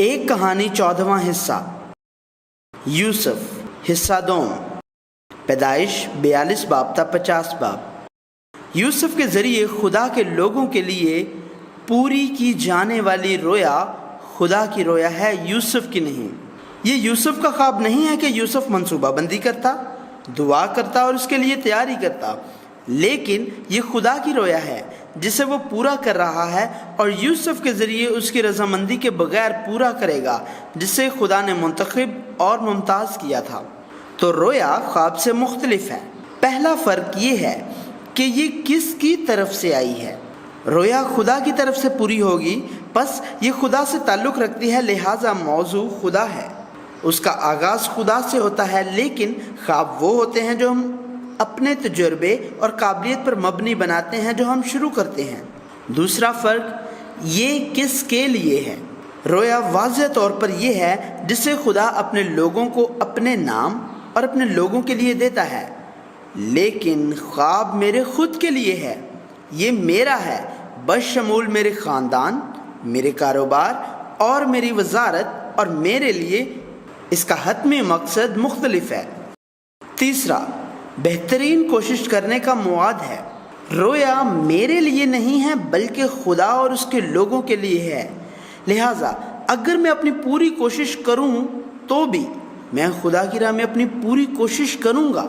ایک کہانی 14واں حصہ یوسف حصہ دوم پیدائش 42 باب تا 50 باب۔ یوسف کے ذریعے خدا کے لوگوں کے لیے پوری کی جانے والی رویا خدا کی رویا ہے، یوسف کی نہیں۔ یہ یوسف کا خواب نہیں ہے کہ یوسف منصوبہ بندی کرتا، دعا کرتا اور اس کے لیے تیاری کرتا، لیکن یہ خدا کی رویا ہے جسے وہ پورا کر رہا ہے اور یوسف کے ذریعے اس کی رضامندی کے بغیر پورا کرے گا، جسے خدا نے منتخب اور ممتاز کیا تھا۔ تو رویا خواب سے مختلف ہے۔ پہلا فرق یہ ہے کہ یہ کس کی طرف سے آئی ہے۔ رویا خدا کی طرف سے پوری ہوگی، پس یہ خدا سے تعلق رکھتی ہے، لہٰذا موضوع خدا ہے۔ اس کا آغاز خدا سے ہوتا ہے، لیکن خواب وہ ہوتے ہیں جو ہم اپنے تجربے اور قابلیت پر مبنی بناتے ہیں جو ہم شروع کرتے ہیں۔ دوسرا فرق یہ کس کے لیے ہے۔ رویا واضح طور پر یہ ہے جسے خدا اپنے لوگوں کو اپنے نام اور اپنے لوگوں کے لیے دیتا ہے، لیکن خواب میرے خود کے لیے ہے۔ یہ میرا ہے بشمول میرے خاندان، میرے کاروبار اور میری وزارت، اور میرے لیے اس کا حتمی مقصد مختلف ہے۔ تیسرا بہترین کوشش کرنے کا مواد ہے۔ رویا میرے لیے نہیں ہے بلکہ خدا اور اس کے لوگوں کے لیے ہے، لہٰذا اگر میں اپنی پوری کوشش کروں تو بھی میں خدا کی راہ میں اپنی پوری کوشش کروں گا۔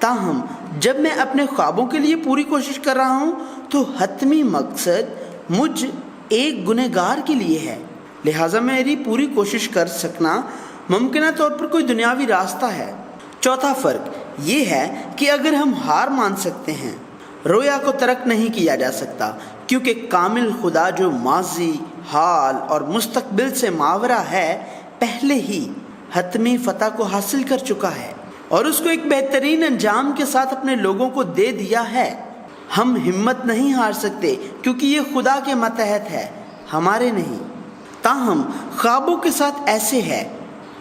تاہم جب میں اپنے خوابوں کے لیے پوری کوشش کر رہا ہوں تو حتمی مقصد مجھ ایک گنہگار کے لیے ہے، لہٰذا میری پوری کوشش کر سکنا ممکنہ طور پر کوئی دنیاوی راستہ ہے۔ چوتھا فرق یہ ہے کہ اگر ہم ہار مان سکتے ہیں، رویا کو ترک نہیں کیا جا سکتا، کیونکہ کامل خدا جو ماضی، حال اور مستقبل سے ماورا ہے، پہلے ہی حتمی فتح کو حاصل کر چکا ہے اور اس کو ایک بہترین انجام کے ساتھ اپنے لوگوں کو دے دیا ہے۔ ہم ہمت نہیں ہار سکتے کیونکہ یہ خدا کے ماتحت ہے، ہمارے نہیں۔ تاہم خوابوں کے ساتھ ایسے ہے،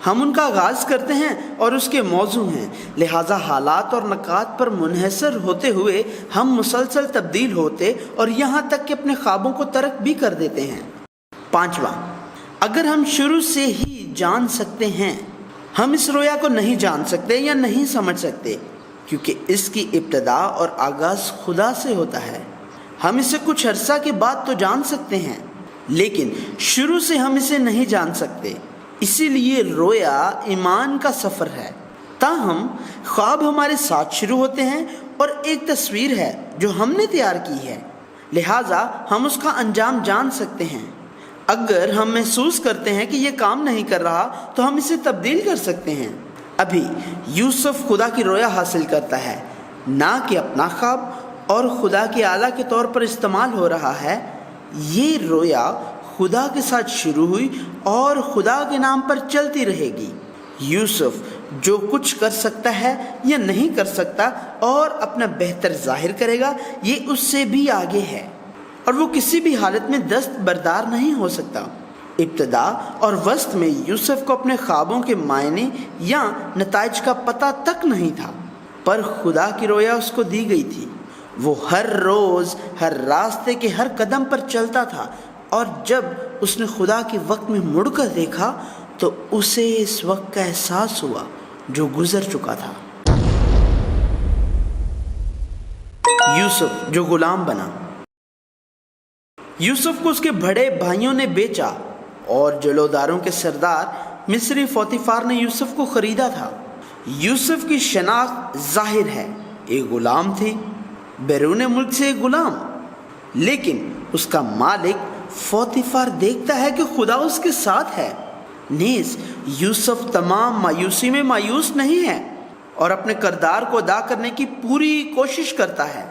ہم ان کا آغاز کرتے ہیں اور اس کے موضوع ہیں، لہٰذا حالات اور نکات پر منحصر ہوتے ہوئے ہم مسلسل تبدیل ہوتے اور یہاں تک کہ اپنے خوابوں کو ترک بھی کر دیتے ہیں۔ پانچواں، اگر ہم شروع سے ہی جان سکتے ہیں، ہم اس رویا کو نہیں جان سکتے یا نہیں سمجھ سکتے، کیونکہ اس کی ابتدا اور آغاز خدا سے ہوتا ہے۔ ہم اسے کچھ عرصہ کے بعد تو جان سکتے ہیں، لیکن شروع سے ہم اسے نہیں جان سکتے۔ اسی لیے رویا ایمان کا سفر ہے۔ تاہم خواب ہمارے ساتھ شروع ہوتے ہیں اور ایک تصویر ہے جو ہم نے تیار کی ہے، لہٰذا ہم اس کا انجام جان سکتے ہیں۔ اگر ہم محسوس کرتے ہیں کہ یہ کام نہیں کر رہا تو ہم اسے تبدیل کر سکتے ہیں۔ ابھی یوسف خدا کی رویا حاصل کرتا ہے، نہ کہ اپنا خواب، اور خدا کے آلہ کے طور پر استعمال ہو رہا ہے۔ یہ رویا خدا کے ساتھ شروع ہوئی اور خدا کے نام پر چلتی رہے گی۔ یوسف جو کچھ کر سکتا ہے یا نہیں کر سکتا اور اپنا بہتر ظاہر کرے گا، یہ اس سے بھی آگے ہے، اور وہ کسی بھی حالت میں دست بردار نہیں ہو سکتا۔ ابتدا اور وسط میں یوسف کو اپنے خوابوں کے معنی یا نتائج کا پتہ تک نہیں تھا، پر خدا کی رویا اس کو دی گئی تھی۔ وہ ہر روز ہر راستے کے ہر قدم پر چلتا تھا، اور جب اس نے خدا کے وقت میں مڑ کر دیکھا تو اسے اس وقت کا احساس ہوا جو گزر چکا تھا۔ یوسف جو غلام بنا۔ یوسف کو اس کے بڑے بھائیوں نے بیچا اور جلوداروں کے سردار مصری پوتیفار نے یوسف کو خریدا تھا۔ یوسف کی شناخت ظاہر ہے، ایک غلام تھی، بیرون ملک سے ایک غلام، لیکن اس کا مالک پوتیفار دیکھتا ہے کہ خدا اس کے ساتھ ہے۔ نیز یوسف تمام مایوسی میں مایوس نہیں ہے اور اپنے کردار کو ادا کرنے کی پوری کوشش کرتا ہے۔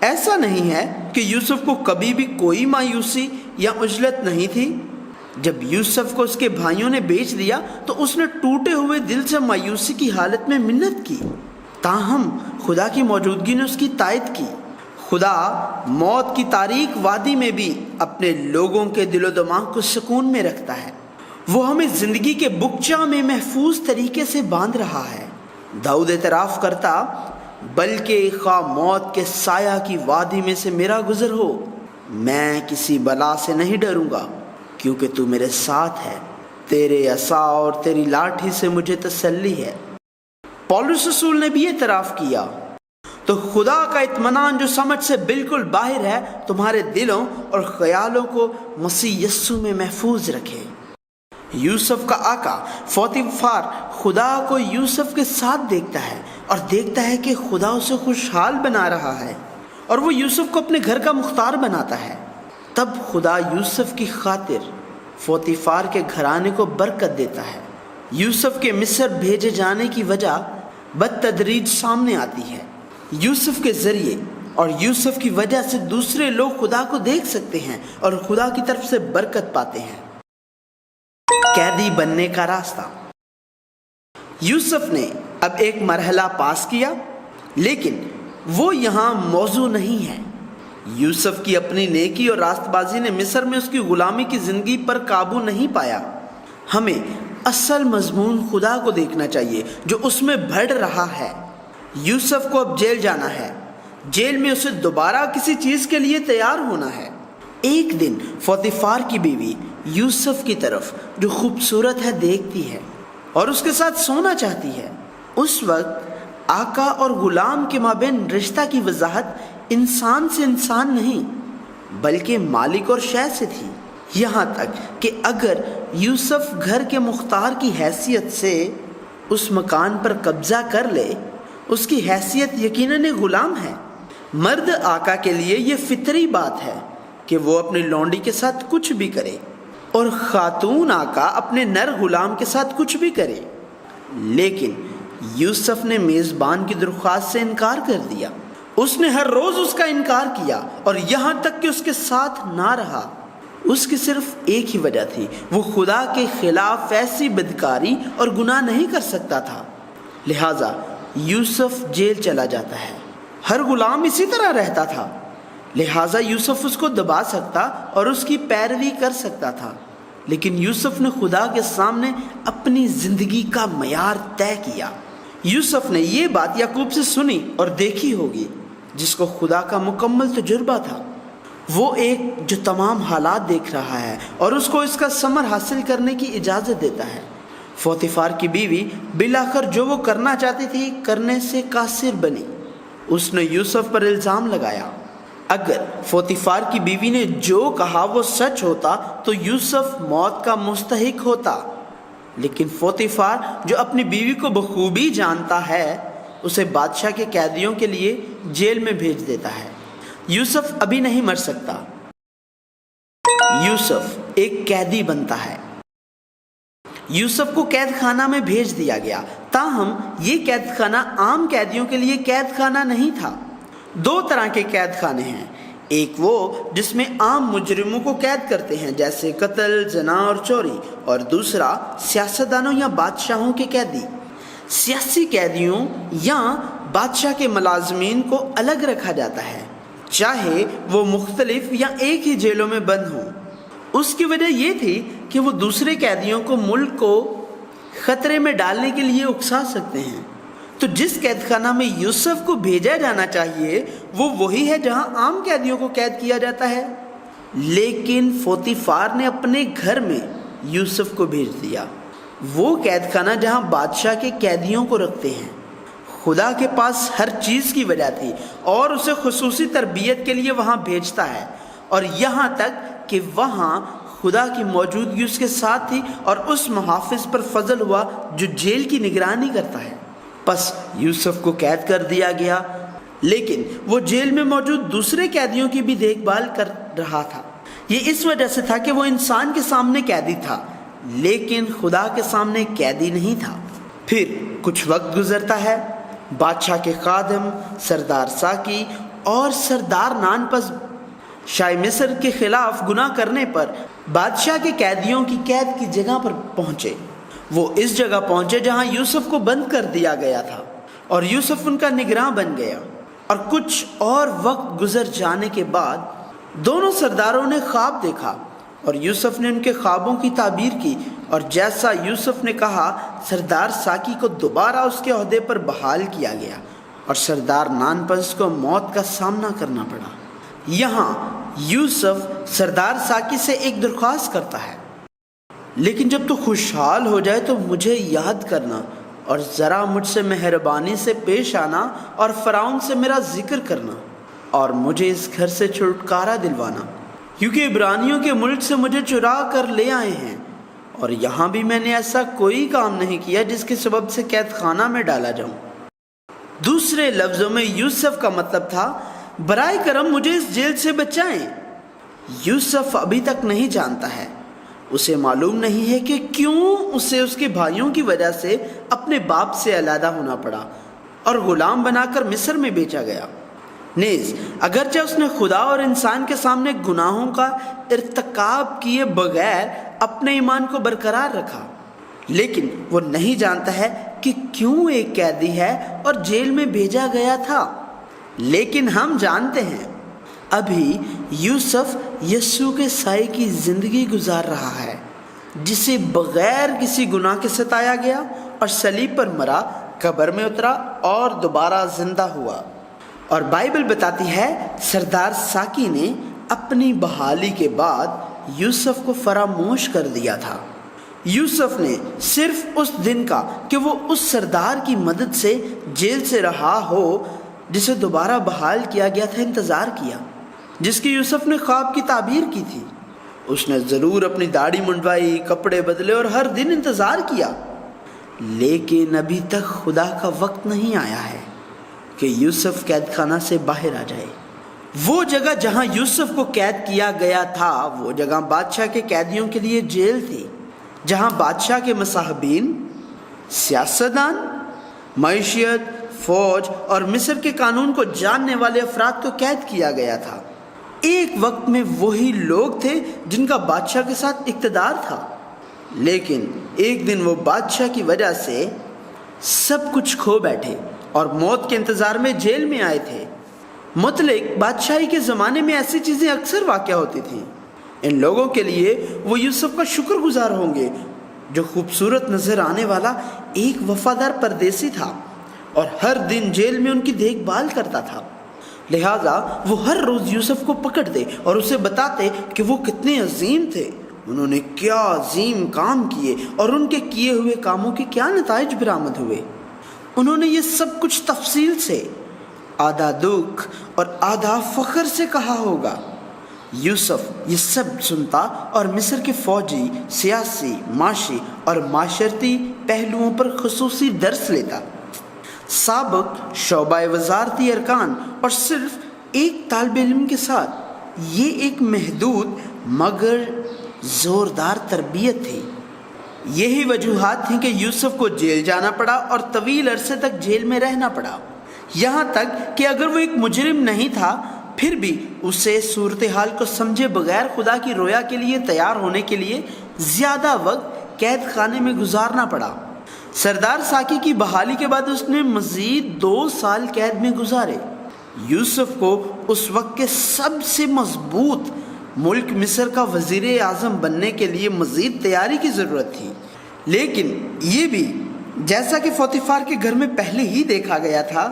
ایسا نہیں ہے کہ یوسف کو کبھی بھی کوئی مایوسی یا عجلت نہیں تھی۔ جب یوسف کو اس کے بھائیوں نے بیچ دیا تو اس نے ٹوٹے ہوئے دل سے مایوسی کی حالت میں منت کی، تاہم خدا کی موجودگی نے اس کی تائید کی۔ خدا موت کی تاریک وادی میں بھی اپنے لوگوں کے دل و دماغ کو سکون میں رکھتا ہے۔ وہ ہمیں زندگی کے بکچا میں محفوظ طریقے سے باندھ رہا ہے۔ داؤد اعتراف کرتا، بلکہ خواہ موت کے سایہ کی وادی میں سے میرا گزر ہو، میں کسی بلا سے نہیں ڈروں گا، کیونکہ تو میرے ساتھ ہے۔ تیرے عصا اور تیری لاٹھی سے مجھے تسلی ہے۔ پولس رسول نے بھی اعتراف کیا، تو خدا کا اطمینان جو سمجھ سے بالکل باہر ہے تمہارے دلوں اور خیالوں کو مسیح یسوع میں محفوظ رکھے۔ یوسف کا آقا پوتیفار خدا کو یوسف کے ساتھ دیکھتا ہے اور دیکھتا ہے کہ خدا اسے خوشحال بنا رہا ہے اور وہ یوسف کو اپنے گھر کا مختار بناتا ہے۔ تب خدا یوسف کی خاطر پوتیفار کے گھرانے کو برکت دیتا ہے۔ یوسف کے مصر بھیجے جانے کی وجہ بالتدریج سامنے آتی ہے۔ یوسف کے ذریعے اور یوسف کی وجہ سے دوسرے لوگ خدا کو دیکھ سکتے ہیں اور خدا کی طرف سے برکت پاتے ہیں۔ قیدی بننے کا راستہ۔ یوسف نے اب ایک مرحلہ پاس کیا، لیکن وہ یہاں موضوع نہیں ہے۔ یوسف کی اپنی نیکی اور راست بازی نے مصر میں اس کی غلامی کی زندگی پر قابو نہیں پایا۔ ہمیں اصل مضمون خدا کو دیکھنا چاہیے جو اس میں بڑھ رہا ہے۔ یوسف کو اب جیل جانا ہے۔ جیل میں اسے دوبارہ کسی چیز کے لیے تیار ہونا ہے۔ ایک دن پوتیفار کی بیوی یوسف کی طرف جو خوبصورت ہے دیکھتی ہے اور اس کے ساتھ سونا چاہتی ہے۔ اس وقت آقا اور غلام کے مابین رشتہ کی وضاحت انسان سے انسان نہیں بلکہ مالک اور شے سے تھی، یہاں تک کہ اگر یوسف گھر کے مختار کی حیثیت سے اس مکان پر قبضہ کر لے، اس کی حیثیت یقیناً غلام ہے۔ مرد آقا کے لیے یہ فطری بات ہے کہ وہ اپنی لونڈی کے ساتھ کچھ بھی کرے اور خاتون آقا اپنے نر غلام کے ساتھ کچھ بھی کرے، لیکن یوسف نے میزبان کی درخواست سے انکار کر دیا۔ اس نے ہر روز اس کا انکار کیا اور یہاں تک کہ اس کے ساتھ نہ رہا۔ اس کی صرف ایک ہی وجہ تھی، وہ خدا کے خلاف ایسی بدکاری اور گناہ نہیں کر سکتا تھا، لہٰذا یوسف جیل چلا جاتا ہے۔ ہر غلام اسی طرح رہتا تھا، لہٰذا یوسف اس کو دبا سکتا اور اس کی پیروی کر سکتا تھا، لیکن یوسف نے خدا کے سامنے اپنی زندگی کا معیار طے کیا۔ یوسف نے یہ بات یعقوب سے سنی اور دیکھی ہوگی، جس کو خدا کا مکمل تجربہ تھا۔ وہ ایک جو تمام حالات دیکھ رہا ہے اور اس کو اس کا ثمر حاصل کرنے کی اجازت دیتا ہے۔ پوتیفار کی بیوی بالآخر جو وہ کرنا چاہتی تھی کرنے سے قاصر بنی۔ اس نے یوسف پر الزام لگایا۔ اگر پوتیفار کی بیوی نے جو کہا وہ سچ ہوتا تو یوسف موت کا مستحق ہوتا، لیکن پوتیفار جو اپنی بیوی کو بخوبی جانتا ہے اسے بادشاہ کے قیدیوں کے لیے جیل میں بھیج دیتا ہے۔ یوسف ابھی نہیں مر سکتا۔ یوسف ایک قیدی بنتا ہے۔ یوسف کو قید خانہ میں بھیج دیا گیا، تاہم یہ قید خانہ عام قیدیوں کے لیے قید خانہ نہیں تھا۔ دو طرح کے قید خانے ہیں، ایک وہ جس میں عام مجرموں کو قید کرتے ہیں جیسے قتل، زنا اور چوری، اور دوسرا سیاستدانوں یا بادشاہوں کے قیدی۔ سیاسی قیدیوں یا بادشاہ کے ملازمین کو الگ رکھا جاتا ہے، چاہے وہ مختلف یا ایک ہی جیلوں میں بند ہوں۔ اس کی وجہ یہ تھی کہ وہ دوسرے قیدیوں کو ملک کو خطرے میں ڈالنے کے لیے اکسا سکتے ہیں۔ تو جس قید خانہ میں یوسف کو بھیجا جانا چاہیے وہ وہی ہے جہاں عام قیدیوں کو قید کیا جاتا ہے، لیکن پوتیفار نے اپنے گھر میں یوسف کو بھیج دیا، وہ قید خانہ جہاں بادشاہ کے قیدیوں کو رکھتے ہیں۔ خدا کے پاس ہر چیز کی وجہ تھی اور اسے خصوصی تربیت کے لیے وہاں بھیجتا ہے، اور یہاں تک کہ وہاں خدا کی موجودگی اس کے ساتھ تھی اور اس محافظ پر فضل ہوا جو جیل کی نگرانی کرتا ہے۔ پس یوسف کو قید کر دیا گیا، لیکن وہ جیل میں موجود دوسرے قیدیوں کی بھی دیکھ بھال کر رہا تھا۔ یہ اس وجہ سے تھا کہ وہ انسان کے سامنے قیدی تھا، لیکن خدا کے سامنے قیدی نہیں تھا۔ پھر کچھ وقت گزرتا ہے، بادشاہ کے خادم سردار ساکی اور سردار نانپس شاہ مصر کے خلاف گناہ کرنے پر بادشاہ کے قیدیوں کی قید کی جگہ پر پہنچے۔ وہ اس جگہ پہنچے جہاں یوسف کو بند کر دیا گیا تھا، اور یوسف ان کا نگراں بن گیا۔ اور کچھ اور وقت گزر جانے کے بعد دونوں سرداروں نے خواب دیکھا، اور یوسف نے ان کے خوابوں کی تعبیر کی، اور جیسا یوسف نے کہا سردار ساکی کو دوبارہ اس کے عہدے پر بحال کیا گیا، اور سردار نانپس کو موت کا سامنا کرنا پڑا۔ یہاں یوسف سردار ساکی سے ایک درخواست کرتا ہے۔ لیکن جب تو خوشحال ہو جائے تو مجھے یاد کرنا اور ذرا مجھ سے مہربانی سے پیش آنا اور فرعون سے میرا ذکر کرنا اور مجھے اس گھر سے چھٹکارا دلوانا، کیونکہ عبرانیوں کے ملک سے مجھے چرا کر لے آئے ہیں، اور یہاں بھی میں نے ایسا کوئی کام نہیں کیا جس کے سبب سے قید خانہ میں ڈالا جاؤں۔ دوسرے لفظوں میں یوسف کا مطلب تھا برائے کرم مجھے اس جیل سے بچائیں۔ یوسف ابھی تک نہیں جانتا ہے، اسے معلوم نہیں ہے کہ کیوں اسے اس کے بھائیوں کی وجہ سے اپنے باپ سے علیحدہ ہونا پڑا اور غلام بنا کر مصر میں بیچا گیا۔ نیز اگرچہ اس نے خدا اور انسان کے سامنے گناہوں کا ارتکاب کیے بغیر اپنے ایمان کو برقرار رکھا، لیکن وہ نہیں جانتا ہے کہ کیوں ایک قیدی ہے اور جیل میں بھیجا گیا تھا۔ لیکن ہم جانتے ہیں ابھی یوسف یسوع کے سائے کی زندگی گزار رہا ہے، جسے بغیر کسی گناہ کے ستایا گیا اور صلیب پر مرا، قبر میں اترا اور دوبارہ زندہ ہوا۔ اور بائبل بتاتی ہے سردار ساکی نے اپنی بحالی کے بعد یوسف کو فراموش کر دیا تھا۔ یوسف نے صرف اس دن کا کہ وہ اس سردار کی مدد سے جیل سے رہا ہو جسے دوبارہ بحال کیا گیا تھا انتظار کیا، جس کی یوسف نے خواب کی تعبیر کی تھی۔ اس نے ضرور اپنی داڑھی منڈوائی، کپڑے بدلے اور ہر دن انتظار کیا، لیکن ابھی تک خدا کا وقت نہیں آیا ہے کہ یوسف قید خانہ سے باہر آ جائے۔ وہ جگہ جہاں یوسف کو قید کیا گیا تھا وہ جگہ بادشاہ کے قیدیوں کے لیے جیل تھی، جہاں بادشاہ کے مصاحبین، سیاستدان، معیشت، فوج اور مصر کے قانون کو جاننے والے افراد کو قید کیا گیا تھا۔ ایک وقت میں وہی لوگ تھے جن کا بادشاہ کے ساتھ اقتدار تھا، لیکن ایک دن وہ بادشاہ کی وجہ سے سب کچھ کھو بیٹھے اور موت کے انتظار میں جیل میں آئے تھے۔ مطلق بادشاہی کے زمانے میں ایسی چیزیں اکثر واقع ہوتی تھیں۔ ان لوگوں کے لیے وہ یوسف کا شکر گزار ہوں گے جو خوبصورت نظر آنے والا ایک وفادار پردیسی تھا اور ہر دن جیل میں ان کی دیکھ بھال کرتا تھا۔ لہٰذا وہ ہر روز یوسف کو پکڑتے اور اسے بتاتے کہ وہ کتنے عظیم تھے، انہوں نے کیا عظیم کام کیے اور ان کے کیے ہوئے کاموں کے کیا نتائج برآمد ہوئے۔ انہوں نے یہ سب کچھ تفصیل سے، آدھا دکھ اور آدھا فخر سے کہا ہوگا۔ یوسف یہ سب سنتا اور مصر کے فوجی، سیاسی، معاشی اور معاشرتی پہلوؤں پر خصوصی درس لیتا۔ سابق شعبہ وزارتی ارکان اور صرف ایک طالب علم کے ساتھ یہ ایک محدود مگر زوردار تربیت تھی۔ یہی وجوہات تھیں کہ یوسف کو جیل جانا پڑا اور طویل عرصے تک جیل میں رہنا پڑا، یہاں تک کہ اگر وہ ایک مجرم نہیں تھا پھر بھی اسے صورتحال کو سمجھے بغیر خدا کی رویا کے لیے تیار ہونے کے لیے زیادہ وقت قید خانے میں گزارنا پڑا۔ سردار ساکی کی بحالی کے بعد اس نے مزید 2 سال قید میں گزارے۔ یوسف کو اس وقت کے سب سے مضبوط ملک مصر کا وزیر اعظم بننے کے لیے مزید تیاری کی ضرورت تھی، لیکن یہ بھی جیسا کہ پوتیفار کے گھر میں پہلے ہی دیکھا گیا تھا،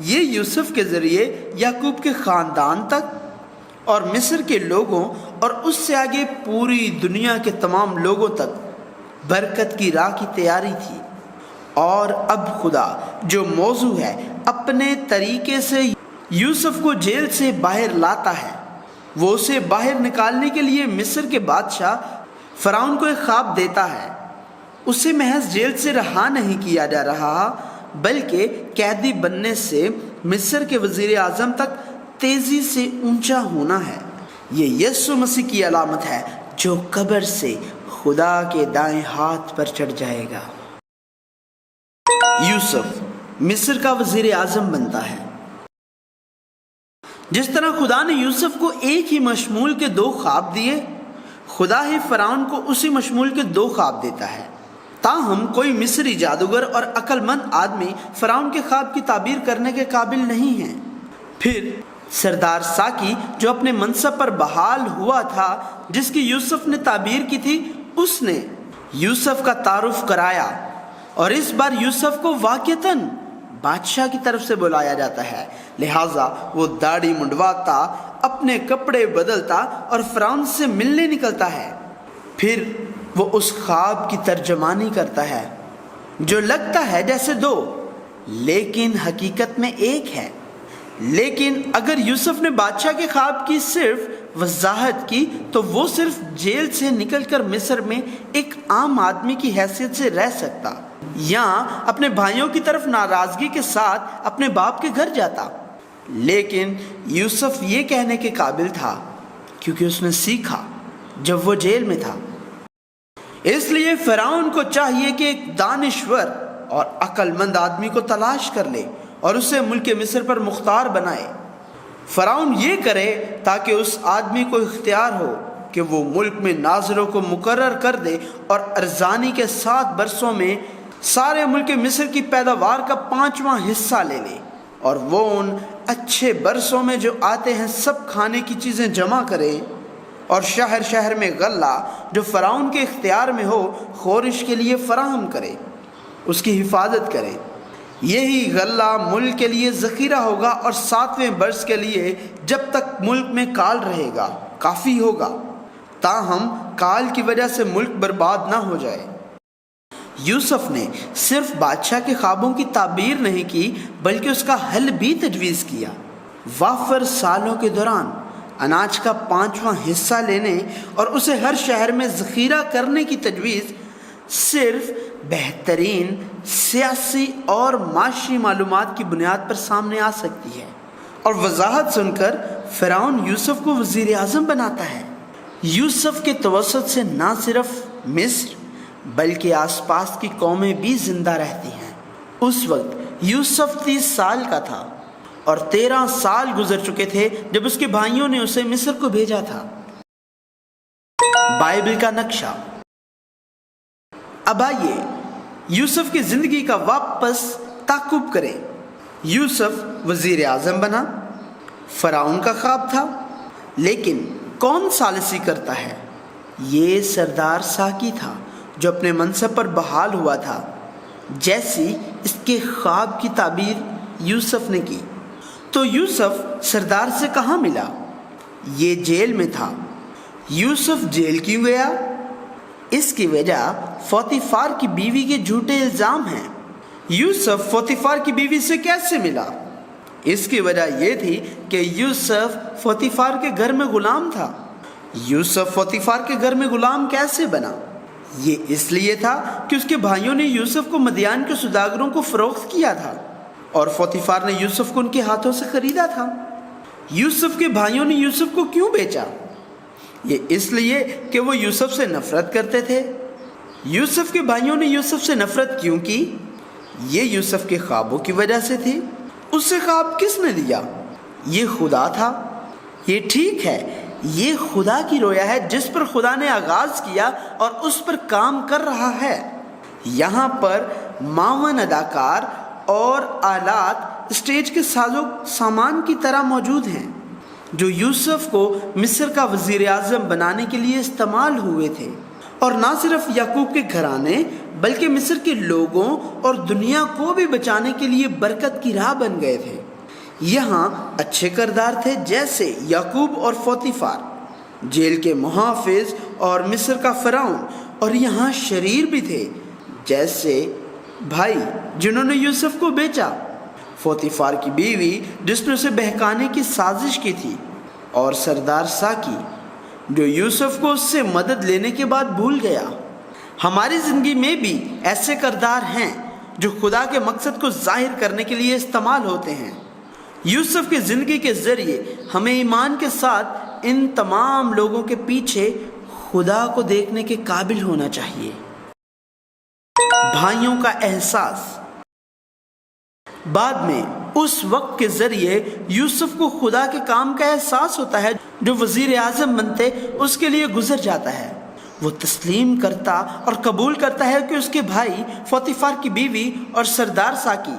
یہ یوسف کے ذریعے یعقوب کے خاندان تک اور مصر کے لوگوں اور اس سے آگے پوری دنیا کے تمام لوگوں تک برکت کی راہ کی تیاری تھی۔ اور اب خدا جو موضوع ہے اپنے طریقے سے یوسف کو جیل سے باہر لاتا ہے، وہ اسے باہر نکالنے کے لیے مصر کے بادشاہ فرعون کو ایک خواب دیتا ہے۔ اسے محض جیل سے رہا نہیں کیا جا رہا بلکہ قیدی بننے سے مصر کے وزیر اعظم تک تیزی سے اونچا ہونا ہے۔ یہ یسوع مسیح کی علامت ہے جو قبر سے خدا کے دائیں ہاتھ پر چڑھ جائے گا۔ یوسف مصر کا وزیر اعظم بنتا ہے۔ جس طرح خدا نے یوسف کو ایک ہی مشمول کے 2 خواب دیے، خدا ہی فرعون کو اسی مشمول کے 2 خواب دیتا ہے۔ تاہم کوئی مصری جادوگر اور عقل مند آدمی فرعون کے خواب کی تعبیر کرنے کے قابل نہیں ہے۔ پھر سردار ساکی جو اپنے منصب پر بحال ہوا تھا، جس کی یوسف نے تعبیر کی تھی، اس نے یوسف کا تعارف کرایا، اور اس بار یوسف کو واقعتاً بادشاہ کی طرف سے بلایا جاتا ہے۔ لہٰذا وہ داڑھی منڈواتا، اپنے کپڑے بدلتا اور فرعون سے ملنے نکلتا ہے۔ پھر وہ اس خواب کی ترجمانی کرتا ہے جو لگتا ہے جیسے دو لیکن حقیقت میں ایک ہے۔ لیکن اگر یوسف نے بادشاہ کے خواب کی صرف وضاحت کی تو وہ صرف جیل سے نکل کر مصر میں ایک عام آدمی کی حیثیت سے رہ سکتا یا اپنے بھائیوں کی طرف ناراضگی کے ساتھ اپنے باپ کے گھر جاتا، لیکن یوسف یہ کہنے کے قابل تھا کیونکہ اس نے سیکھا جب وہ جیل میں تھا۔ اس لیے فرعون کو چاہیے کہ ایک دانشور اور عقل مند آدمی کو تلاش کر لے اور اسے ملک مصر پر مختار بنائے۔ فرعون یہ کرے تاکہ اس آدمی کو اختیار ہو کہ وہ ملک میں ناظروں کو مقرر کر دے اور ارزانی کے 7 برسوں میں سارے ملک مصر کی پیداوار کا 5واں حصہ لے لے، اور وہ ان اچھے برسوں میں جو آتے ہیں سب کھانے کی چیزیں جمع کرے، اور شہر شہر میں غلہ جو فرعون کے اختیار میں ہو خورش کے لیے فراہم کرے، اس کی حفاظت کرے۔ یہی غلہ ملک کے لیے ذخیرہ ہوگا اور 7ویں برس کے لیے جب تک ملک میں کال رہے گا کافی ہوگا، تاہم کال کی وجہ سے ملک برباد نہ ہو جائے۔ یوسف نے صرف بادشاہ کے خوابوں کی تعبیر نہیں کی بلکہ اس کا حل بھی تجویز کیا۔ وافر سالوں کے دوران اناج کا 5واں حصہ لینے اور اسے ہر شہر میں ذخیرہ کرنے کی تجویز صرف بہترین سیاسی اور معاشی معلومات کی بنیاد پر سامنے آ سکتی ہے، اور وضاحت سن کر فرعون یوسف کو وزیر اعظم بناتا ہے۔ یوسف کے توسط سے نہ صرف مصر بلکہ آس پاس کی قومیں بھی زندہ رہتی ہیں۔ اس وقت یوسف 30 سال کا تھا اور 13 سال گزر چکے تھے جب اس کے بھائیوں نے اسے مصر کو بھیجا تھا۔ بائبل کا نقشہ۔ اب آئیے یوسف کی زندگی کا واپس تعاقب کریں۔ یوسف وزیر اعظم بنا، فرعون کا خواب تھا، لیکن کون ثالثی کرتا ہے؟ یہ سردار ساکی تھا جو اپنے منصب پر بحال ہوا تھا جیسی اس کے خواب کی تعبیر یوسف نے کی۔ تو یوسف سردار سے کہاں ملا؟ یہ جیل میں تھا۔ یوسف جیل کیوں گیا؟ اس کی وجہ پوتیفار کی بیوی کے جھوٹے الزام ہیں۔ یوسف پوتیفار کی بیوی سے کیسے ملا؟ اس کی وجہ یہ تھی کہ یوسف پوتیفار کے گھر میں غلام تھا۔ یوسف پوتیفار کے گھر میں غلام کیسے بنا؟ یہ اس لیے تھا کہ اس کے بھائیوں نے یوسف کو مدیان کے سوداگروں کو فروخت کیا تھا اور پوتیفار نے یوسف کو ان کے ہاتھوں سے خریدا تھا۔ یوسف کے بھائیوں نے یوسف کو کیوں بیچا؟ یہ اس لیے کہ وہ یوسف سے نفرت کرتے تھے۔ یوسف کے بھائیوں نے یوسف سے نفرت کیوں کی؟ یہ یوسف کے خوابوں کی وجہ سے تھی۔ اس سے خواب کس نے دیا؟ یہ خدا تھا۔ یہ ٹھیک ہے، یہ خدا کی رویا ہے جس پر خدا نے آغاز کیا اور اس پر کام کر رہا ہے۔ یہاں پر معاون اداکار اور آلات اسٹیج کے سازو سامان کی طرح موجود ہیں جو یوسف کو مصر کا وزیر اعظم بنانے کے لیے استعمال ہوئے تھے، اور نہ صرف یعقوب کے گھرانے بلکہ مصر کے لوگوں اور دنیا کو بھی بچانے کے لیے برکت کی راہ بن گئے تھے۔ یہاں اچھے کردار تھے جیسے یعقوب اور پوتیفار، جیل کے محافظ اور مصر کا فرعون، اور یہاں شریر بھی تھے جیسے بھائی جنہوں نے یوسف کو بیچا، پوتیفار کی بیوی جس نے اسے بہکانے کی سازش کی تھی، اور سردار ساکی جو یوسف کو اس سے مدد لینے کے بعد بھول گیا۔ ہماری زندگی میں بھی ایسے کردار ہیں جو خدا کے مقصد کو ظاہر کرنے کے لیے استعمال ہوتے ہیں۔ یوسف کی زندگی کے ذریعے ہمیں ایمان کے ساتھ ان تمام لوگوں کے پیچھے خدا کو دیکھنے کے قابل ہونا چاہیے۔ بھائیوں کا احساس۔ بعد میں اس وقت کے ذریعے یوسف کو خدا کے کام کا احساس ہوتا ہے جو وزیر اعظم بنتے اس کے لیے گزر جاتا ہے۔ وہ تسلیم کرتا اور قبول کرتا ہے کہ اس کے بھائی پوتیفار کی بیوی اور سردار ساکی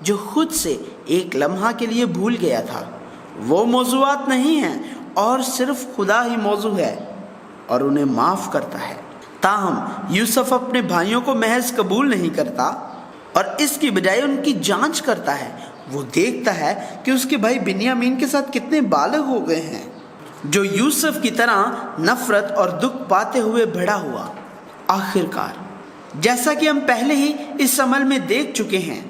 جو خود سے ایک لمحہ کے لیے بھول گیا تھا، وہ موضوعات نہیں ہیں اور صرف خدا ہی موضوع ہے، اور انہیں معاف کرتا ہے۔ تاہم یوسف اپنے بھائیوں کو محض قبول نہیں کرتا اور اس کی بجائے ان کی جانچ کرتا ہے۔ وہ دیکھتا ہے کہ اس کے بھائی بنیامین کے ساتھ کتنے بالغ ہو گئے ہیں، جو یوسف کی طرح نفرت اور دکھ پاتے ہوئے بڑا ہوا۔ آخرکار جیسا کہ ہم پہلے ہی اس عمل میں دیکھ چکے ہیں،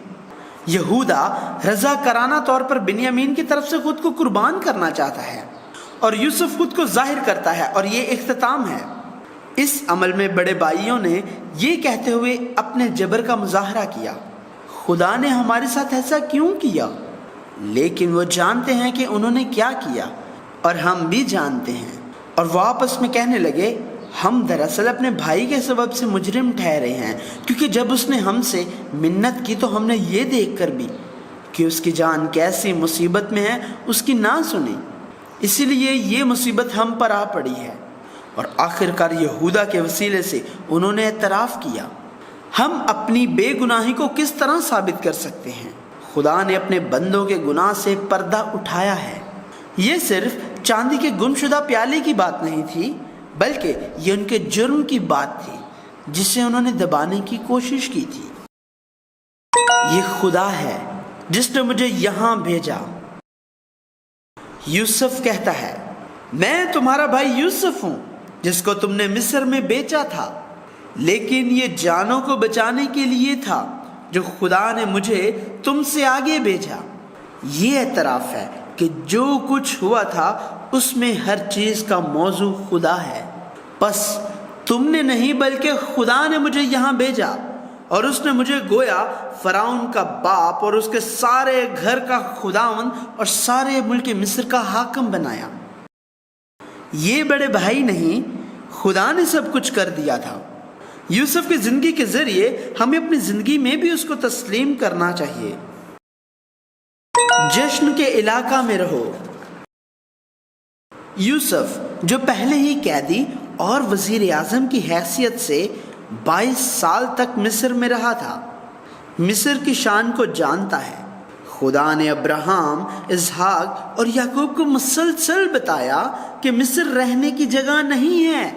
یہودا رضاکارانہ طور پر بنیامین کی طرف سے خود کو قربان کرنا چاہتا ہے اور یوسف خود کو ظاہر کرتا ہے، اور یہ اختتام ہے۔ اس عمل میں بڑے بھائیوں نے یہ کہتے ہوئے اپنے جبر کا مظاہرہ کیا، خدا نے ہمارے ساتھ ایسا کیوں کیا؟ لیکن وہ جانتے ہیں کہ انہوں نے کیا کیا، اور ہم بھی جانتے ہیں۔ اور وہ آپس میں کہنے لگے، ہم دراصل اپنے بھائی کے سبب سے مجرم ٹھہرے ہیں، کیونکہ جب اس نے ہم سے منت کی تو ہم نے یہ دیکھ کر بھی کہ اس کی جان کیسی مصیبت میں ہے اس کی نہ سنی، اسی لیے یہ مصیبت ہم پر آ پڑی ہے۔ اور آخرکار یہودا کے وسیلے سے انہوں نے اعتراف کیا۔ ہم اپنی بے گناہی کو کس طرح ثابت کر سکتے ہیں؟ خدا نے اپنے بندوں کے گناہ سے پردہ اٹھایا ہے۔ یہ صرف چاندی کے گمشدہ پیالے کی بات نہیں تھی، بلکہ یہ ان کے جرم کی بات تھی جسے انہوں نے دبانے کی کوشش کی تھی۔ یہ خدا ہے جس نے مجھے یہاں بھیجا۔ یوسف کہتا ہے، میں تمہارا بھائی یوسف ہوں جس کو تم نے مصر میں بیچا تھا، لیکن یہ جانوں کو بچانے کے لیے تھا جو خدا نے مجھے تم سے آگے بھیجا۔ یہ اعتراف ہے کہ جو کچھ ہوا تھا اس میں ہر چیز کا موضوع خدا ہے۔ بس تم نے نہیں بلکہ خدا نے مجھے یہاں بھیجا، اور اس نے مجھے گویا فرعون کا باپ اور اس کے سارے گھر کا خداوند اور سارے ملک مصر کا حاکم بنایا۔ یہ بڑے بھائی نہیں، خدا نے سب کچھ کر دیا تھا۔ یوسف کی زندگی کے ذریعے ہمیں اپنی زندگی میں بھی اس کو تسلیم کرنا چاہیے۔ جشن کے علاقہ میں رہو۔ یوسف جو پہلے ہی قیدی اور وزیر اعظم کی حیثیت سے 22 سال تک مصر میں رہا تھا، مصر کی شان کو جانتا ہے۔ خدا نے ابراہیم، اسحاق اور یعقوب کو مسلسل بتایا کہ مصر رہنے کی جگہ نہیں ہے۔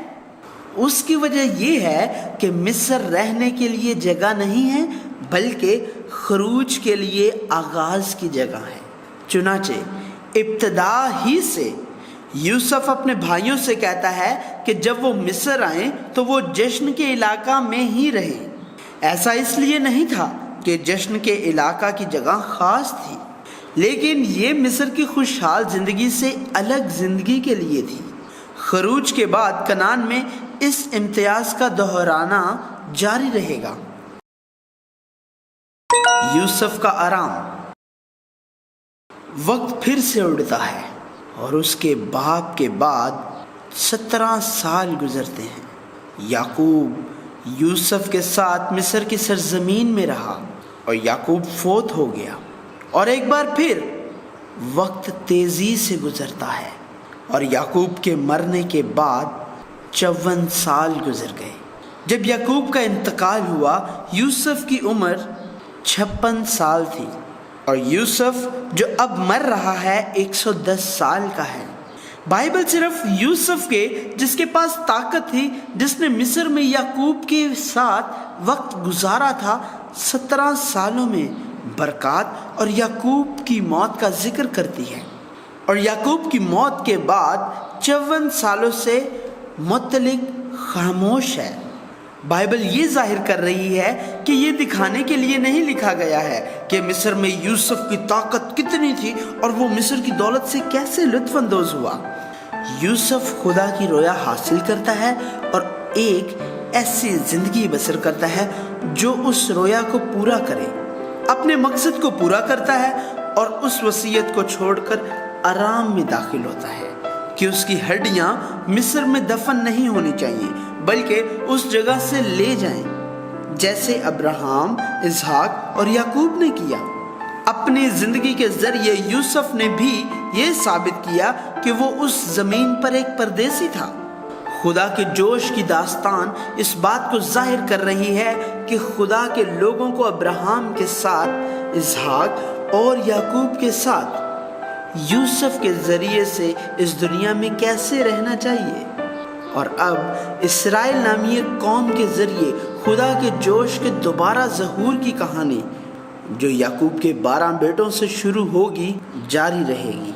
اس کی وجہ یہ ہے کہ مصر رہنے کے لیے جگہ نہیں ہے، بلکہ خروج کے لیے آغاز کی جگہ ہے۔ چنانچہ ابتدا ہی سے یوسف اپنے بھائیوں سے کہتا ہے کہ جب وہ مصر آئیں تو وہ جشن کے علاقہ میں ہی رہیں۔ ایسا اس لیے نہیں تھا کہ جشن کے علاقہ کی جگہ خاص تھی، لیکن یہ مصر کی خوشحال زندگی سے الگ زندگی کے لیے تھی۔ خروج کے بعد کنعان میں اس امتیاز کا دہرانا جاری رہے گا۔ یوسف کا آرام۔ وقت پھر سے اڑتا ہے اور اس کے باپ کے بعد 17 سال گزرتے ہیں۔ یعقوب یوسف کے ساتھ مصر کی سرزمین میں رہا، اور یعقوب فوت ہو گیا، اور ایک بار پھر وقت تیزی سے گزرتا ہے، اور یعقوب کے مرنے کے بعد 54 سال گزر گئے۔ جب یعقوب کا انتقال ہوا، یوسف کی عمر 56 سال تھی، اور یوسف جو اب مر رہا ہے 110 سال کا ہے۔ بائبل صرف یوسف کے، جس کے پاس طاقت تھی، جس نے مصر میں یعقوب کے ساتھ وقت گزارا تھا، 17 سالوں میں برکات اور یعقوب کی موت کا ذکر کرتی ہے، اور یعقوب کی موت کے بعد 54 سالوں سے متعلق خاموش ہے۔ بائبل یہ ظاہر کر رہی ہے کہ یہ دکھانے کے لیے نہیں لکھا گیا ہے کہ مصر میں یوسف کی طاقت کتنی تھی اور وہ مصر کی دولت سے کیسے لطف اندوز ہوا۔ یوسف خدا کی رویا حاصل کرتا ہے اور ایک ایسی زندگی بسر کرتا ہے جو اس رویا کو پورا کرے، اپنے مقصد کو پورا کرتا ہے، اور اس وصیت کو چھوڑ کر آرام میں داخل ہوتا ہے کہ اس کی ہڈیاں مصر میں دفن نہیں ہونی چاہیے، بلکہ اس جگہ سے لے جائیں، جیسے ابراہیم، اسحاق اور یعقوب نے کیا۔ اپنی زندگی کے ذریعے یوسف نے بھی یہ ثابت کیا کہ وہ اس زمین پر ایک پردیسی تھا۔ خدا کے جوش کی داستان اس بات کو ظاہر کر رہی ہے کہ خدا کے لوگوں کو ابراہیم کے ساتھ، اسحاق اور یعقوب کے ساتھ یوسف کے ذریعے سے اس دنیا میں کیسے رہنا چاہیے، اور اب اسرائیل نامی ایک قوم کے ذریعے خدا کے جوش کے دوبارہ ظہور کی کہانی جو یعقوب کے 12 بیٹوں سے شروع ہوگی، جاری رہے گی۔